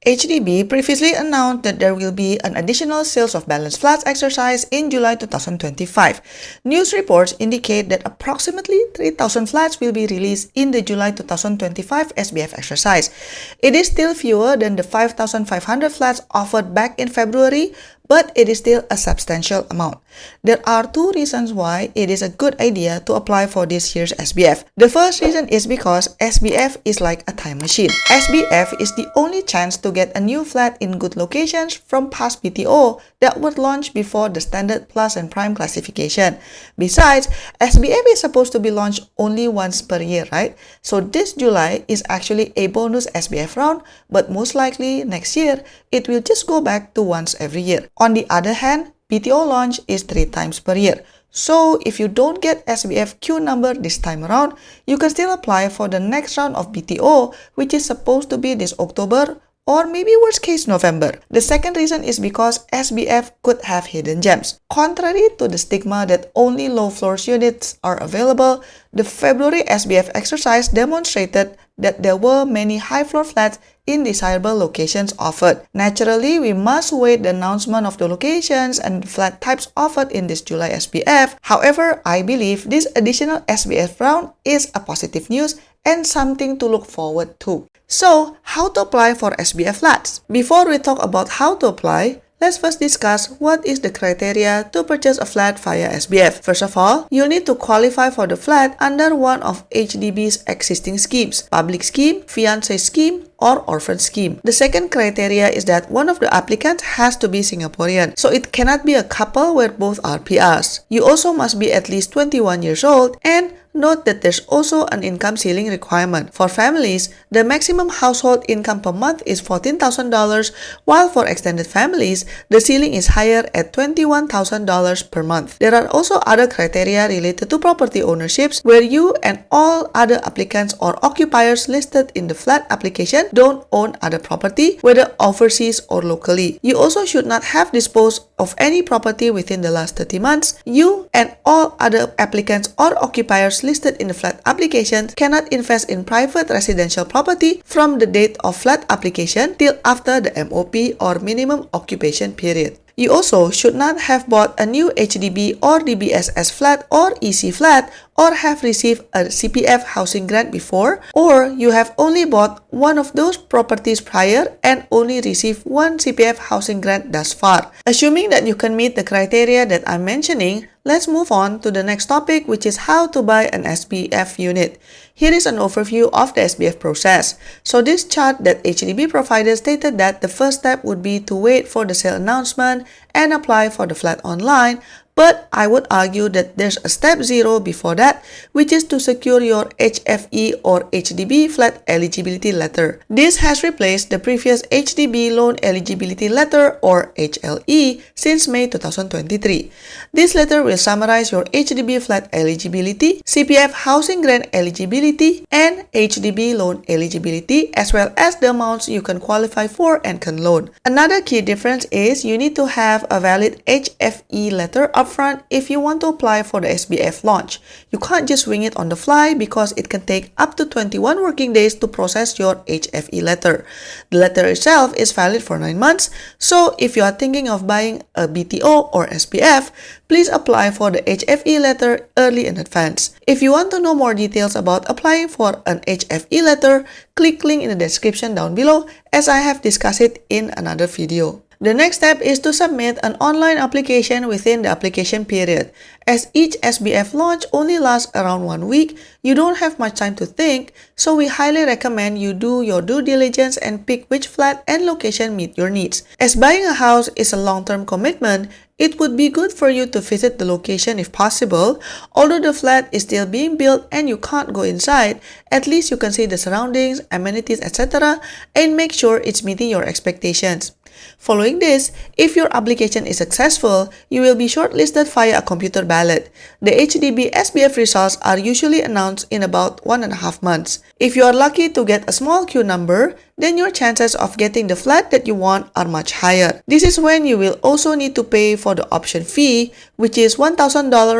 HDB previously announced that there will be an additional sales of balance flats exercise in July 2025. News reports indicate that approximately 3,000 flats will be released in the July 2025 SBF exercise. It is still fewer than the 5,500 flats offered back in February, but it is still a substantial amount. There are two reasons why it is a good idea to apply for this year's SBF. The first reason is because SBF is like a time machine. SBF is the only chance to get a new flat in good locations from past BTO that would launch before the standard plus and prime classification. Besides, SBF is supposed to be launched only once per year, right? So this July is actually a bonus SBF round, but most likely next year, it will just go back to once every year. On the other hand, BTO launch is 3 times per year. So if you don't get SBF queue number this time around, you can still apply for the next round of BTO, which is supposed to be this October or maybe worst case November. The second reason is because SBF could have hidden gems. Contrary to the stigma that only low floors units are available, the February SBF exercise demonstrated that there were many high floor flats in desirable locations offered. Naturally, we must wait the announcement of the locations and flat types offered in this July SBF. However, I believe this additional SBF round is a positive news and something to look forward to. So, how to apply for SBF flats? Before we talk about how to apply, let's first discuss what is the criteria to purchase a flat via SBF. First of all, you need to qualify for the flat under one of HDB's existing schemes: public scheme, fiancé scheme, or orphan scheme. The second criteria is that one of the applicants has to be Singaporean, so it cannot be a couple where both are PRs. You also must be at least 21 years old, and note that there's also an income ceiling requirement. For families, the maximum household income per month is $14,000, while for extended families, the ceiling is higher at $21,000 per month. There are also other criteria related to property ownerships where you and all other applicants or occupiers listed in the flat application don't own other property, whether overseas or locally. You also should not have disposed of any property within the last 30 months. You and all other applicants or occupiers listed in the flat application cannot invest in private residential property from the date of flat application till after the MOP or minimum occupation period. You also should not have bought a new HDB or DBSS flat or EC flat, or have received a CPF housing grant before, or you have only bought one of those properties prior and only received one CPF housing grant thus far. Assuming that you can meet the criteria that I'm mentioning, let's move on to the next topic, which is how to buy an SBF unit. Here is an overview of the SBF process. So this chart that HDB provided stated that the first step would be to wait for the sale announcement and apply for the flat online. But I would argue that there's a step 0 before that, which is to secure your HFE or HDB flat eligibility letter. This has replaced the previous HDB loan eligibility letter or HLE since May 2023. This letter will summarize your HDB flat eligibility, CPF housing grant eligibility, and HDB loan eligibility, as well as the amounts you can qualify for and can loan. Another key difference is you need to have a valid HFE letter upfront if you want to apply for the SBF launch. You can't just wing it on the fly because it can take up to 21 working days to process your HFE letter. The letter itself is valid for 9 months, so if you are thinking of buying a BTO or SBF, please apply for the HFE letter early in advance. If you want to know more details about applying for an HFE letter, click link in the description down below as I have discussed it in another video. The next step is to submit an online application within the application period. As each SBF launch only lasts around 1 week, you don't have much time to think, so we highly recommend you do your due diligence and pick which flat and location meet your needs. As buying a house is a long-term commitment, it would be good for you to visit the location if possible. Although the flat is still being built and you can't go inside, at least you can see the surroundings, amenities, etc. and make sure it's meeting your expectations. Following this, if your application is successful, you will be shortlisted via a computer ballot. The HDB SBF results are usually announced in about 1.5 months. If you are lucky to get a small queue number, then your chances of getting the flat that you want are much higher. This is when you will also need to pay for the option fee, which is $1,000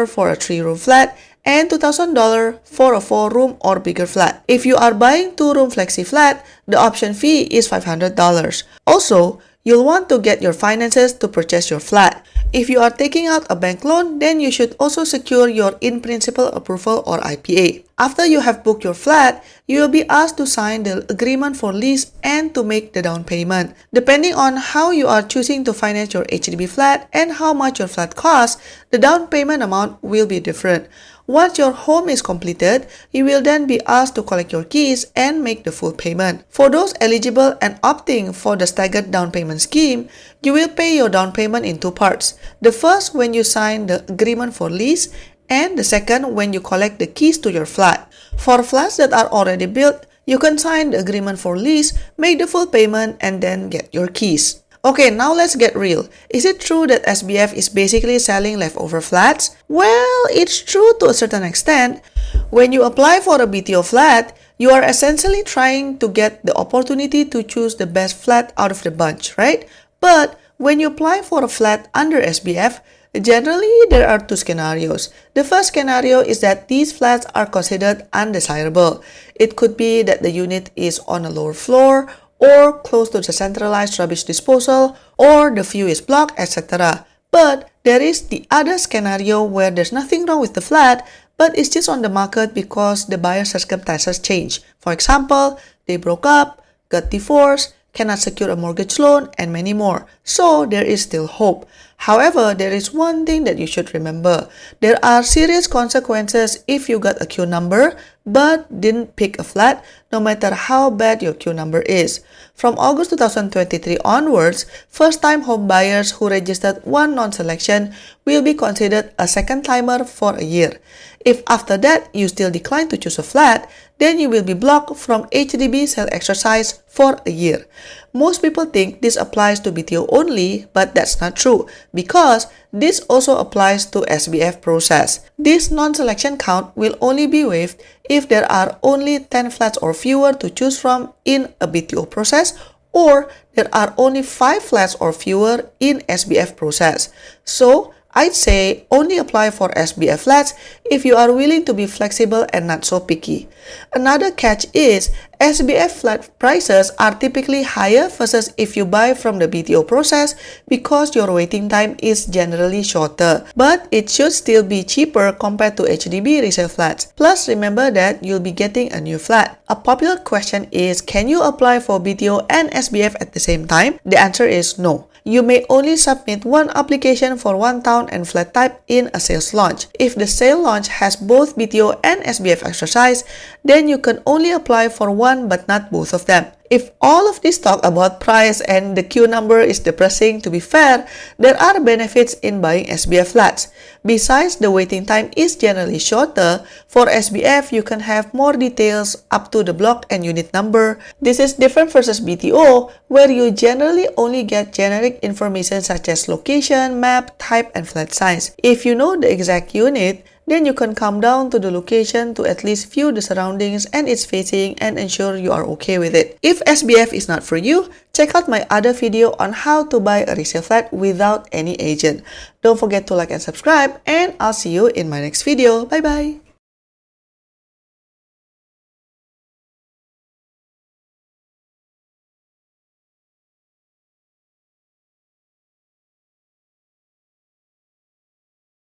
for a 3-room flat and $2,000 for a 4-room or bigger flat. If you are buying 2-room flexi flat, the option fee is $500. Also, you'll want to get your finances to purchase your flat. If you are taking out a bank loan, then you should also secure your in-principle approval or IPA. After you have booked your flat, you will be asked to sign the agreement for lease and to make the down payment. Depending on how you are choosing to finance your HDB flat and how much your flat costs, the down payment amount will be different. Once your home is completed, you will then be asked to collect your keys and make the full payment. For those eligible and opting for the staggered down payment scheme, you will pay your down payment in 2 parts. The first when you sign the agreement for lease, and the second when you collect the keys to your flat. For flats that are already built, you can sign the agreement for lease, make the full payment, and then get your keys. Okay, now let's get real. Is it true that SBF is basically selling leftover flats? Well, it's true to a certain extent. When you apply for a BTO flat, you are essentially trying to get the opportunity to choose the best flat out of the bunch, right? But when you apply for a flat under SBF, generally there are 2 scenarios. The first scenario is that these flats are considered undesirable. It could be that the unit is on a lower floor, or close to the centralized rubbish disposal, or the view is blocked, etc. But there is the other scenario where there's nothing wrong with the flat, but it's just on the market because the buyer's circumstances change. For example, they broke up, got divorced, cannot secure a mortgage loan, and many more. So there is still hope. However, there is one thing that you should remember. There are serious consequences if you got a queue number but didn't pick a flat, no matter how bad your queue number is. From August 2023 onwards, first-time home buyers who registered one non-selection will be considered a second-timer for a year. If after that you still decline to choose a flat, then you will be blocked from HDB sale exercise for a year. Most people think this applies to BTO only, but that's not true because this also applies to SBF process. This non-selection count will only be waived if there are only 10 flats or fewer to choose from in a BTO process, or there are only 5 flats or fewer in SBF process. So, I'd say only apply for SBF flats if you are willing to be flexible and not so picky. Another catch is SBF flat prices are typically higher versus if you buy from the BTO process because your waiting time is generally shorter. But it should still be cheaper compared to HDB resale flats. Plus, remember that you'll be getting a new flat. A popular question is, can you apply for BTO and SBF at the same time? The answer is no. You may only submit one application for one town and flat type in a sales launch. If the sale launch has both BTO and SBF exercise, then you can only apply for one but not both of them. If all of this talk about price and the queue number is depressing, to be fair, there are benefits in buying SBF flats. Besides, the waiting time is generally shorter. For SBF, you can have more details up to the block and unit number. This is different versus BTO, where you generally only get generic information such as location, map, type, and flat size. If you know the exact unit, then you can come down to the location to at least view the surroundings and its facing and ensure you are okay with it. If SBF is not for you, check out my other video on how to buy a resale flat without any agent. Don't forget to like and subscribe, and I'll see you in my next video. Bye bye!